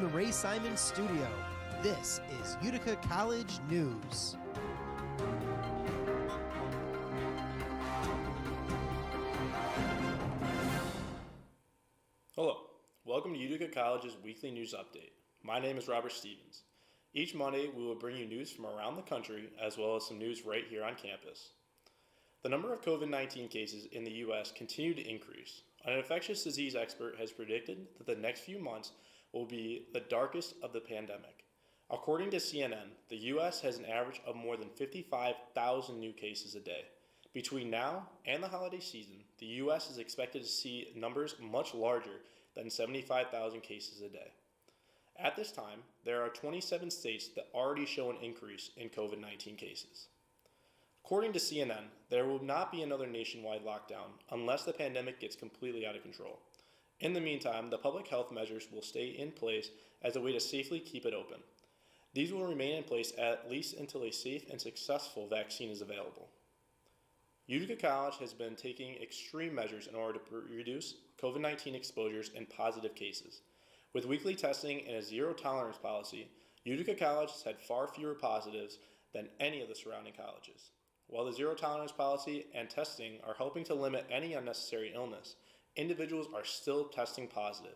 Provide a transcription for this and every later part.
the Ray Simon Studio, this is Utica College News. Hello, welcome to Utica College's weekly news update. My name is Robert Stevens. Each Monday, we will bring you news from around the country as well as some news right here on campus. The number of COVID-19 cases in the U.S. continue to increase. An infectious disease expert has predicted that the next few months will be the darkest of the pandemic. According to CNN, the U.S. has an average of more than 55,000 new cases a day. Between now and the holiday season, the U.S. is expected to see numbers much larger than 75,000 cases a day. At this time, there are 27 states that already show an increase in COVID-19 cases. According to CNN, there will not be another nationwide lockdown unless the pandemic gets completely out of control. In the meantime, the public health measures will stay in place as a way to safely keep it open. These will remain in place at least until a safe and successful vaccine is available. Utica College has been taking extreme measures in order to reduce COVID-19 exposures and positive cases. With weekly testing and a zero-tolerance policy, Utica College has had far fewer positives than any of the surrounding colleges. While the zero-tolerance policy and testing are helping to limit any unnecessary illness, individuals are still testing positive.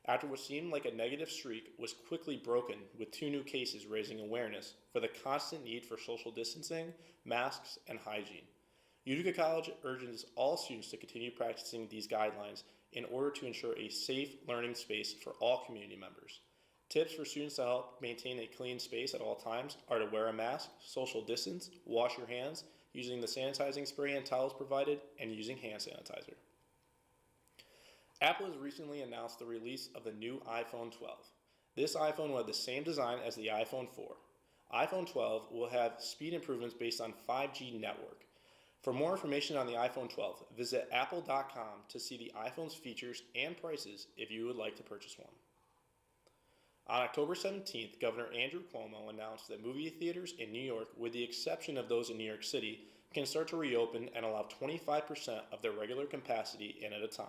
After what seemed like a negative streak was quickly broken with 2 new cases raising awareness for the constant need for social distancing, masks, and hygiene. Utica College urges all students to continue practicing these guidelines in order to ensure a safe learning space for all community members. Tips for students to help maintain a clean space at all times are to wear a mask, social distance, wash your hands using the sanitizing spray and towels provided, and using hand sanitizer. Apple has recently announced the release of the new iPhone 12. This iPhone will have the same design as the iPhone 4. iPhone 12 will have speed improvements based on 5G network. For more information on the iPhone 12, visit apple.com to see the iPhone's features and prices if you would like to purchase one. On October 17th, Governor Andrew Cuomo announced that movie theaters in New York, with the exception of those in New York City, can start to reopen and allow 25% of their regular capacity in at a time.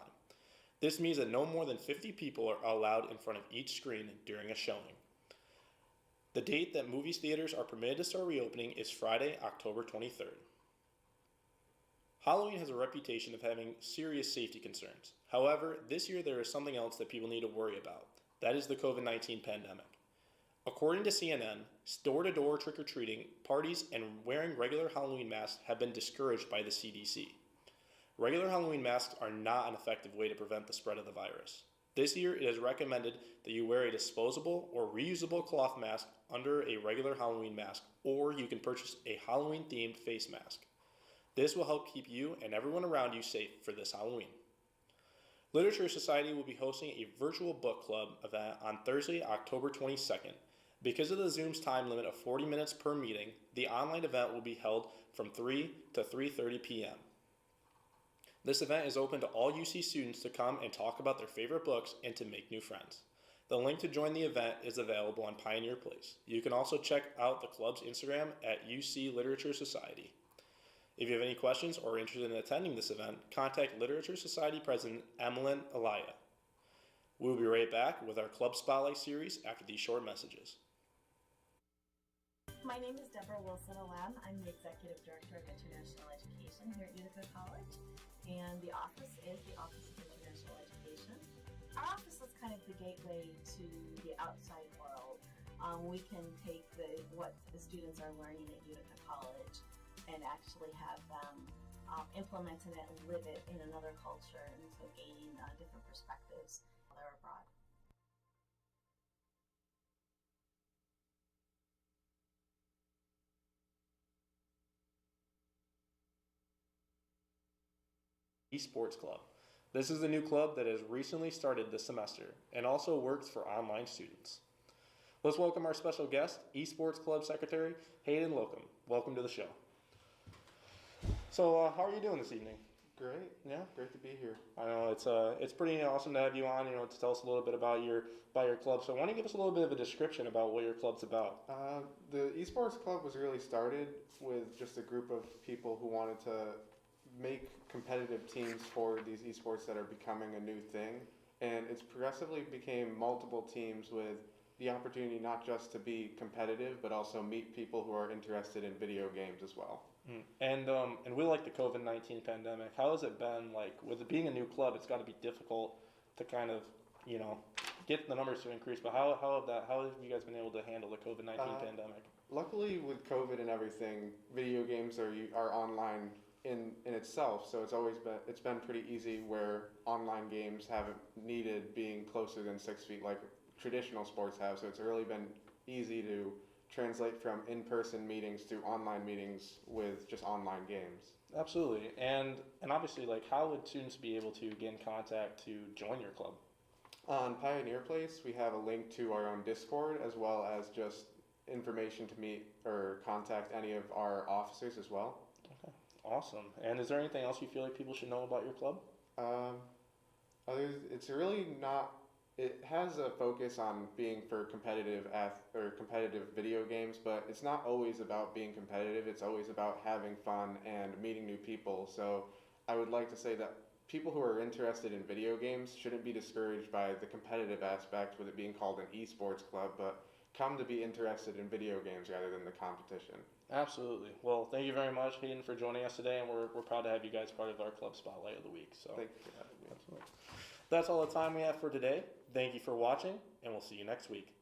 This means that no more than 50 people are allowed in front of each screen during a showing. The date that movie theaters are permitted to start reopening is Friday, October 23rd. Halloween has a reputation of having serious safety concerns. However, this year there is something else that people need to worry about. That is the COVID-19 pandemic. According to CNN, door-to-door trick-or-treating, parties, and wearing regular Halloween masks have been discouraged by the CDC. Regular Halloween masks are not an effective way to prevent the spread of the virus. This year, it is recommended that you wear a disposable or reusable cloth mask under a regular Halloween mask, or you can purchase a Halloween-themed face mask. This will help keep you and everyone around you safe for this Halloween. Literature Society will be hosting a virtual book club event on Thursday, October 22nd. Because of the Zoom's time limit of 40 minutes per meeting, the online event will be held from 3 to 3:30 p.m. This event is open to all UC students to come and talk about their favorite books and to make new friends. The link to join the event is available on Pioneer Place. You can also check out the club's Instagram at UC Literature Society. If you have any questions or are interested in attending this event, contact Literature Society President Emmeline Alaya. We will be right back with our Club Spotlight series after these short messages. My name is Deborah Wilson-Alam. I'm the Executive Director of International Education here at Utica College, and the office is the Office of International Education. Our office is kind of the gateway to the outside world. We can take what the students are learning at Utica College and actually have them implement it and live it in another culture, and so gaining different perspectives while they're abroad. Esports Club. This is a new club that has recently started this semester and also works for online students. Let's welcome our special guest, Esports Club Secretary Hayden Locum. Welcome to the show. So, how are you doing this evening? Great. Yeah, great to be here. I know it's pretty awesome to have you on. To tell us a little bit about your club. So, why don't you give us a little bit of a description about what your club's about? The Esports Club was really started with just a group of people who wanted to make competitive teams for these esports that are becoming a new thing, and it's progressively became multiple teams with the opportunity not just to be competitive, but also meet people who are interested in video games as well. And with like the COVID-19 pandemic, how has it been? Like with it being a new club, it's got to be difficult to kind of, you know, get the numbers to increase. But how have you guys been able to handle the COVID-19 pandemic? Luckily, with COVID and everything, video games are online in itself, so it's been pretty easy where online games haven't needed being closer than 6 feet like traditional sports have. So it's really been easy to translate from in-person meetings to online meetings with just online games. Absolutely, and obviously, like, how would students be able to get in contact to join your club? On Pioneer Place, we have a link to our own Discord as well as just information to meet or contact any of our officers as well. Okay, awesome. And is there anything else you feel like people should know about your club? It's really not. It has a focus on being for competitive video games, but it's not always about being competitive. It's always about having fun and meeting new people. So I would like to say that people who are interested in video games shouldn't be discouraged by the competitive aspect with it being called an esports club, but come to be interested in video games rather than the competition. Absolutely. Well, thank you very much, Hayden, for joining us today, and we're proud to have you guys part of our club spotlight of the week. So Thank you for having me. absolutely. That's all the time we have for today. Thank you for watching, and we'll see you next week.